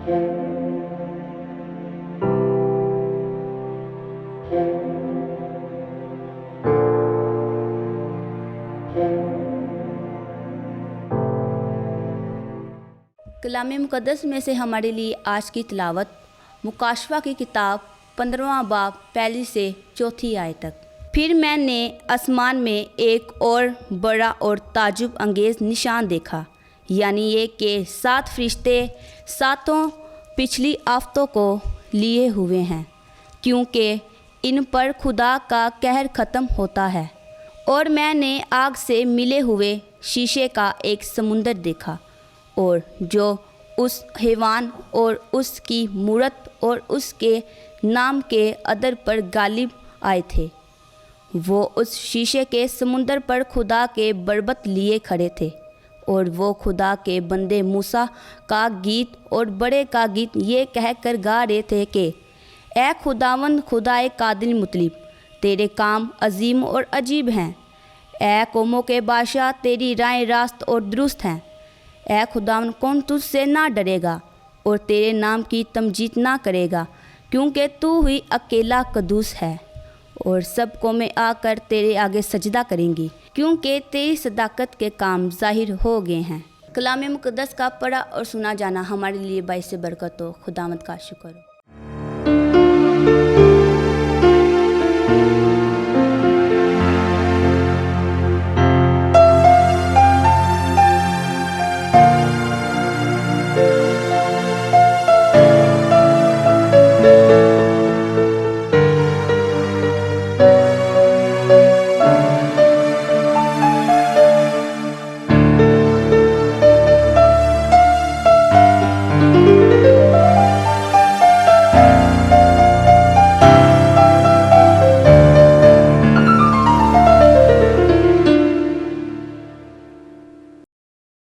कलाम मुक़द्दस में से हमारे लिए आज की तिलावत मुकाशवा की किताब 15वां बाब पहली से चौथी आयत तक। फिर मैंने आसमान में एक और बड़ा और ताजुब अंगेज़ निशान देखा, यानी ये कि 7 फरिश्ते सातों पिछली आफतों को लिए हुए हैं, क्योंकि इन पर खुदा का कहर ख़त्म होता है। और मैंने आग से मिले हुए शीशे का एक समुंदर देखा, और जो उस हैवान और उसकी मूरत और उसके नाम के अदर पर गालिब आए थे, वो उस शीशे के समुंदर पर खुदा के बरबत लिए खड़े थे। और वो खुदा के बंदे मूसा का गीत और बड़े का गीत ये कहकर गा रहे थे कि ए खुदावंद खुदाए कादिल मुतलिब, तेरे काम अजीम और अजीब हैं। ए कौमों के बादशाह, तेरी राहें रास्त और दुरुस्त हैं। ए खुदावन, कौन तुझसे ना डरेगा और तेरे नाम की तमजीद ना करेगा, क्योंकि तू ही अकेला कदूस है, और सब कौमें आकर तेरे आगे सजदा करेंगी, क्योंकि तेरी सदाकत के काम जाहिर हो गए हैं। कलाम मुक़द्दस का पढ़ा और सुना जाना हमारे लिए बाइस बरकत हो। खुदावंद का शुक्र हो।